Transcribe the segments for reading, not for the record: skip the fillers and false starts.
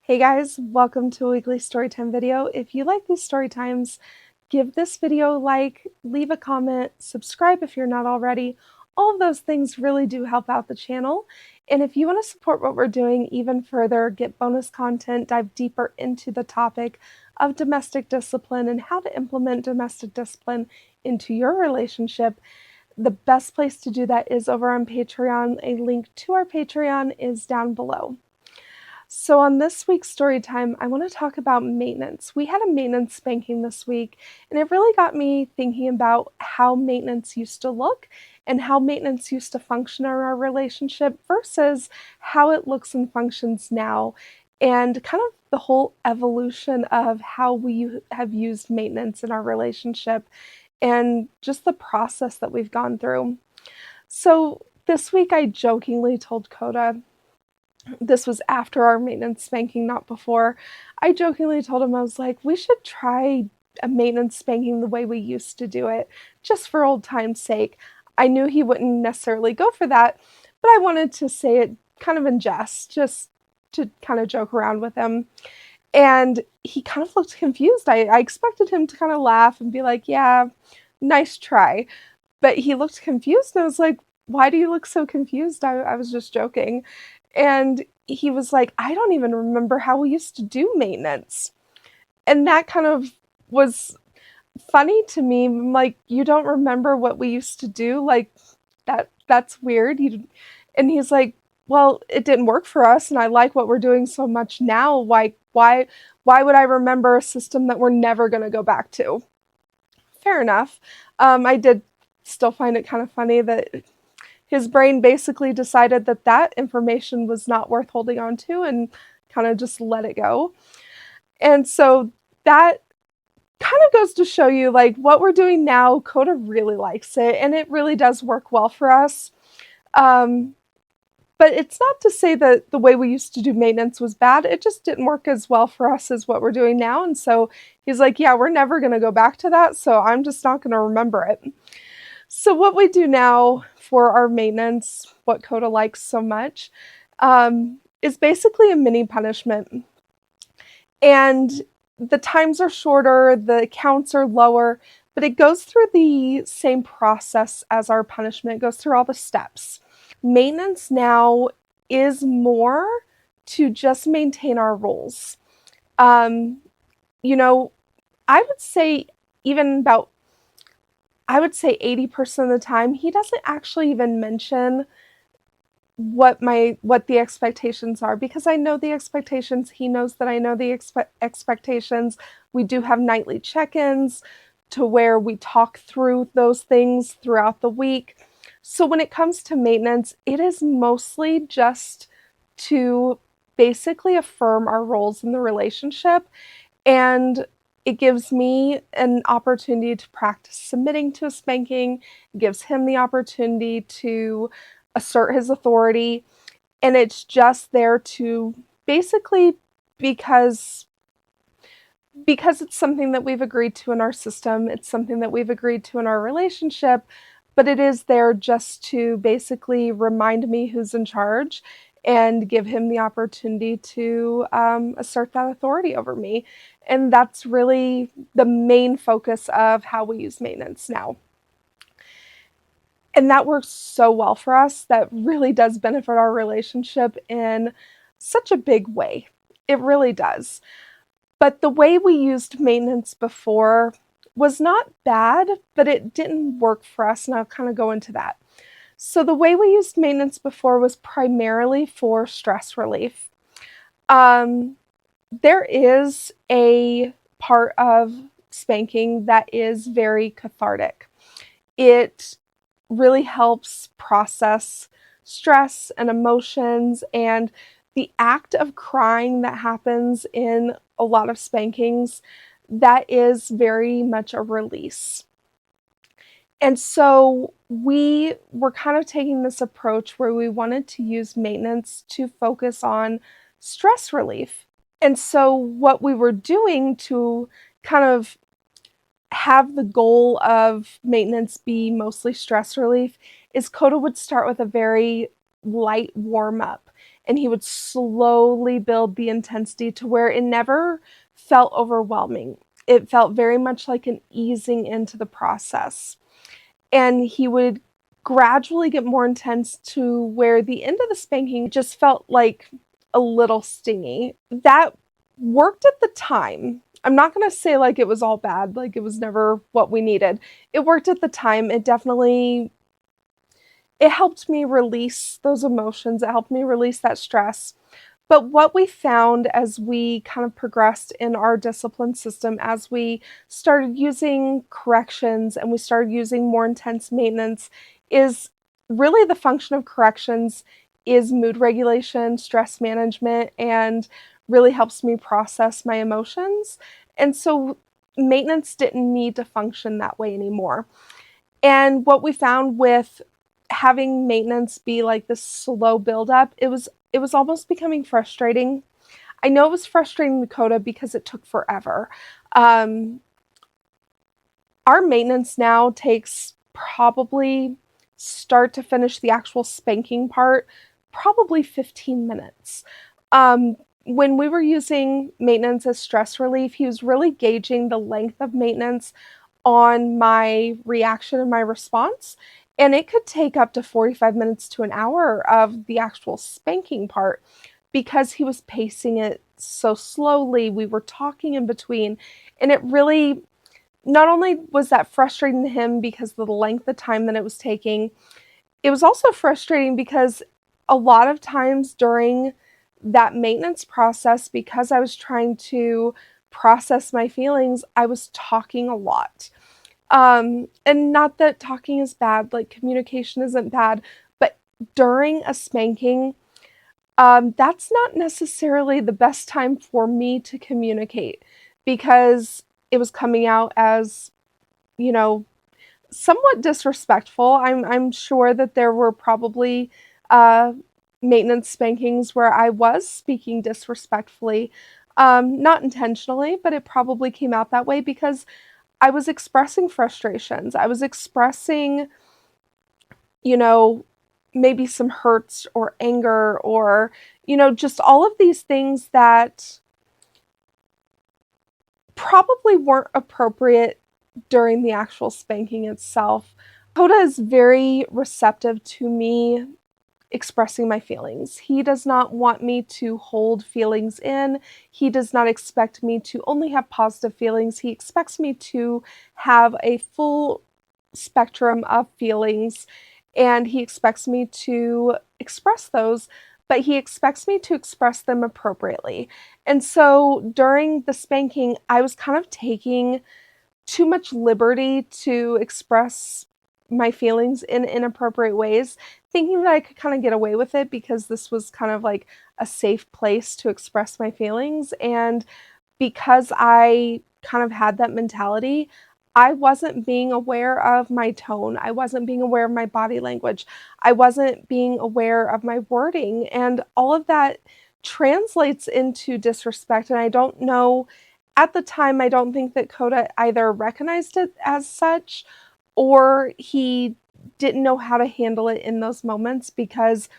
Hey guys, welcome to a weekly storytime video. If you like these story times, give this video a like, leave a comment, subscribe if you're not already. All of those things really do help out the channel. And if you want to support what we're doing even further, get bonus content, dive deeper into the topic of domestic discipline and how to implement domestic discipline into your relationship, the best place to do that is over on Patreon. A link to our Patreon is down below. So on this week's story time, I want to talk about maintenance. We had a maintenance spanking this week, and it really got me thinking about how maintenance used to look and how maintenance used to function in our relationship versus how it looks and functions now, and kind of the whole evolution of how we have used maintenance in our relationship and just the process that we've gone through. So this week I jokingly told Coda, this was after our maintenance spanking, not before. I jokingly told him, I was like, we should try a maintenance spanking the way we used to do it, just for old time's sake. I knew he wouldn't necessarily go for that, but I wanted to say it kind of in jest, just to kind of joke around with him. And he kind of looked confused. I expected him to kind of laugh and be like, yeah, nice try. But he looked confused, and I was like, why do you look so confused? I was just joking. And he was like, I don't even remember how we used to do maintenance. And that kind of was funny to me. I'm like, you don't remember what we used to do? Like that's weird. And he's like, well, it didn't work for us and I like what we're doing so much now. Why would I remember a system that we're never going to go back to? Fair enough. I did still find it kind of funny that his brain basically decided that that information was not worth holding on to and kind of just let it go. And so that kind of goes to show you, like, what we're doing now, Coda really likes it and it really does work well for us. Um, but it's not to say that the way we used to do maintenance was bad. It just didn't work as well for us as what we're doing now. And so he's like, yeah, we're never going to go back to that. So I'm just not going to remember it. So what we do now for our maintenance, what Coda likes so much, is basically a mini punishment. And the times are shorter, the counts are lower, but it goes through the same process as our punishment. It goes through all the steps. Maintenance now is more to just maintain our rules. Um, you know, I would say even about I would say 80% of the time, he doesn't actually even mention what the expectations are, because I know the expectations. He knows that I know the expectations. We do have nightly check-ins to where we talk through those things throughout the week. So when it comes to maintenance, it is mostly just to basically affirm our roles in the relationship, and it gives me an opportunity to practice submitting to a spanking. It gives him the opportunity to assert his authority. And it's just there to basically, because it's something that we've agreed to in our system, it's something that we've agreed to in our relationship, but it is there just to basically remind me who's in charge and give him the opportunity to assert that authority over me. And that's really the main focus of how we use maintenance now. And that works so well for us. That really does benefit our relationship in such a big way. It really does. But the way we used maintenance before was not bad, but it didn't work for us, and I'll kind of go into that. So the way we used maintenance before was primarily for stress relief. There is a part of spanking that is very cathartic. It really helps process stress and emotions, and the act of crying that happens in a lot of spankings, that is very much a release. And so we were kind of taking this approach where we wanted to use maintenance to focus on stress relief. And so what we were doing to kind of have the goal of maintenance be mostly stress relief is Coda would start with a very light warm up. and he would slowly build the intensity to where it never felt overwhelming. It felt very much like an easing into the process. And he would gradually get more intense to where the end of the spanking just felt like a little stingy. That worked at the time. I'm not going to say like it was all bad, like it was never what we needed. It worked at the time. It helped me release those emotions. It helped me release that stress. But what we found as we kind of progressed in our discipline system, as we started using corrections and we started using more intense maintenance, is really the function of corrections is mood regulation, stress management, and really helps me process my emotions. And so maintenance didn't need to function that way anymore. And what we found with having maintenance be like this slow buildup, it was almost becoming frustrating. I know it was frustrating with Coda because it took forever. Um, our maintenance now takes probably start to finish the actual spanking part, probably 15 minutes. When we were using maintenance as stress relief, he was really gauging the length of maintenance on my reaction and my response. And it could take up to 45 minutes to an hour of the actual spanking part because he was pacing it so slowly. We were talking in between. And it really, not only was that frustrating to him because of the length of time that it was taking, it was also frustrating because a lot of times during that maintenance process, because I was trying to process my feelings, I was talking a lot. And not that talking is bad, like communication isn't bad, but during a spanking, that's not necessarily the best time for me to communicate because it was coming out as, you know, somewhat disrespectful. I'm sure that there were probably uh, maintenance spankings where I was speaking disrespectfully, not intentionally, but it probably came out that way because I was expressing frustrations. I was expressing, you know, maybe some hurts or anger or, just all of these things that probably weren't appropriate during the actual spanking itself. Coda is very receptive to me expressing my feelings. He does not want me to hold feelings in. He does not expect me to only have positive feelings. He expects me to have a full spectrum of feelings and he expects me to express those, but he expects me to express them appropriately. And so during the spanking, I was kind of taking too much liberty to express my feelings in inappropriate ways, thinking that I could kind of get away with it because this was kind of like a safe place to express my feelings. And because I kind of had that mentality, I wasn't being aware of my tone. I wasn't being aware of my body language. I wasn't being aware of my wording. And all of that translates into disrespect. And I don't know, at the time, I don't think that Coda either recognized it as such or he didn't know how to handle it in those moments because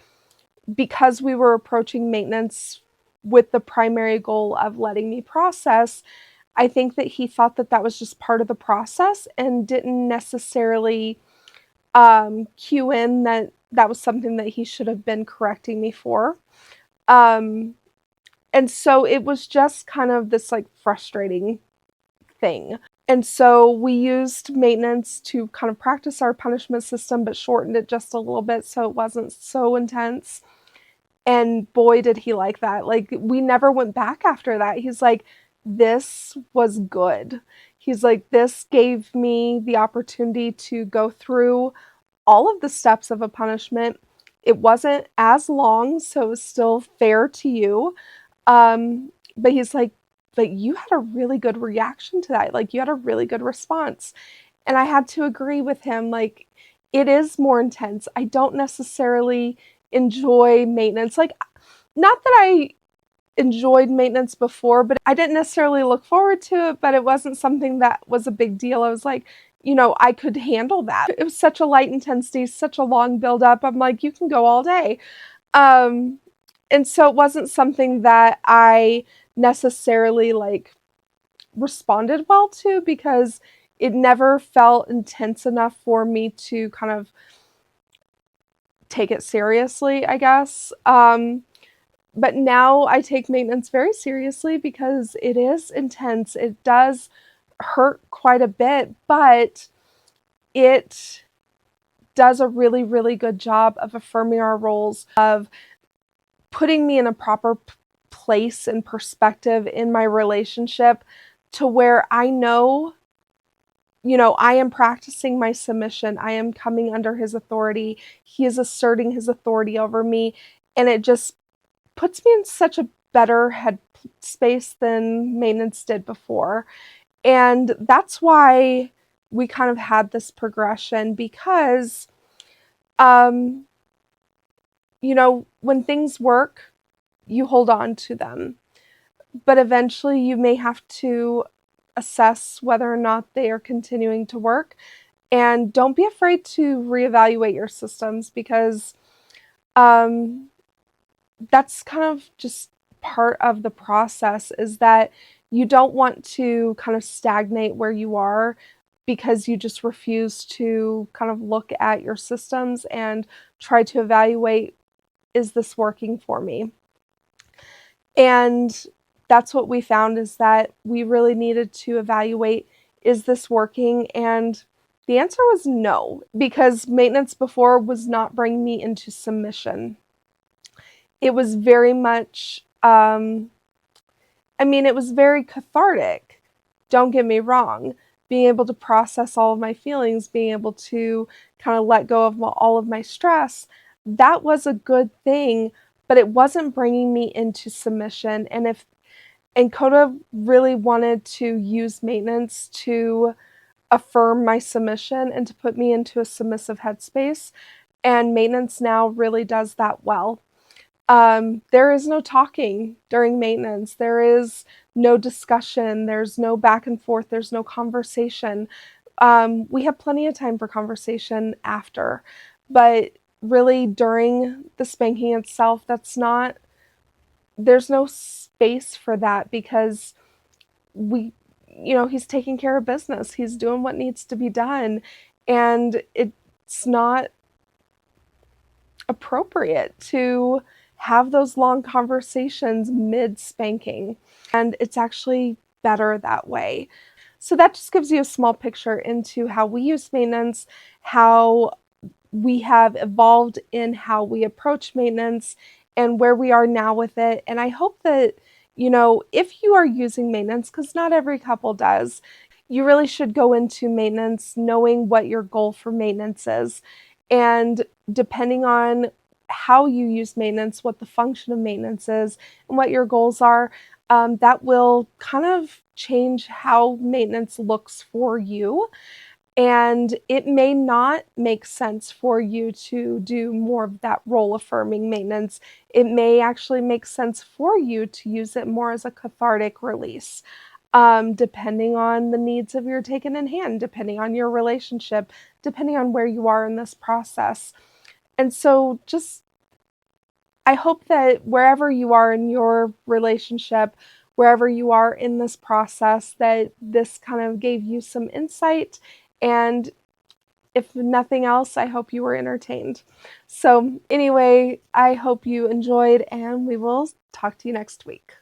we were approaching maintenance with the primary goal of letting me process. I think that he thought that that was just part of the process and didn't necessarily cue in that that was something that he should have been correcting me for. Um, and so it was just kind of this like frustrating thing. And so we used maintenance to kind of practice our punishment system, but shortened it just a little bit so it wasn't so intense. And boy, did he like that. Like, we never went back after that. He's like, this was good. He's like, this gave me the opportunity to go through all of the steps of a punishment. It wasn't as long, so it was still fair to you. But he's like, but you had a really good reaction to that. Like, you had a really good response. And I had to agree with him. Like, it is more intense. I don't necessarily enjoy maintenance. Like, not that I enjoyed maintenance before, but I didn't necessarily look forward to it, but it wasn't something that was a big deal. I was like, I could handle that. It was such a light intensity, such a long build up. I'm like, you can go all day. Um, And so it wasn't something that I necessarily like responded well to, because it never felt intense enough for me to kind of take it seriously, I guess. But now I take maintenance very seriously because it is intense. It does hurt quite a bit, but it does a really, really good job of affirming our roles, of putting me in a proper place and perspective in my relationship, to where I know, I am practicing my submission. I am coming under his authority. He is asserting his authority over me. And it just puts me in such a better head space than maintenance did before. And that's why we kind of had this progression, because, um, when things work, you hold on to them. But eventually you may have to assess whether or not they are continuing to work. And don't be afraid to reevaluate your systems, because um, that's kind of just part of the process, is that you don't want to kind of stagnate where you are because you just refuse to kind of look at your systems and try to evaluate, is this working for me? And that's what we found, is that we really needed to evaluate, is this working? And the answer was no, because maintenance before was not bringing me into submission. It was very much, it was very cathartic. Don't get me wrong. Being able to process all of my feelings, being able to kind of let go of all of my stress, that was a good thing, but it wasn't bringing me into submission. And Coda really wanted to use maintenance to affirm my submission and to put me into a submissive headspace. And maintenance now really does that well. There is no talking during maintenance. There is no discussion. There's no back and forth. There's no conversation. We have plenty of time for conversation after, but really during the spanking itself, there's no space for that, because he's taking care of business. He's doing what needs to be done. And it's not appropriate to have those long conversations mid spanking. And it's actually better that way. So that just gives you a small picture into how we use maintenance, how we have evolved in how we approach maintenance, and where we are now with it. And I hope that, if you are using maintenance, because not every couple does, you really should go into maintenance knowing what your goal for maintenance is. And depending on how you use maintenance, what the function of maintenance is, and what your goals are, that will kind of change how maintenance looks for you. And it may not make sense for you to do more of that role affirming maintenance. It may actually make sense for you to use it more as a cathartic release, depending on the needs of your taken in hand, depending on your relationship, depending on where you are in this process. And so I hope that wherever you are in your relationship, wherever you are in this process, that this kind of gave you some insight. And if nothing else, I hope you were entertained. So anyway, I hope you enjoyed, and we will talk to you next week.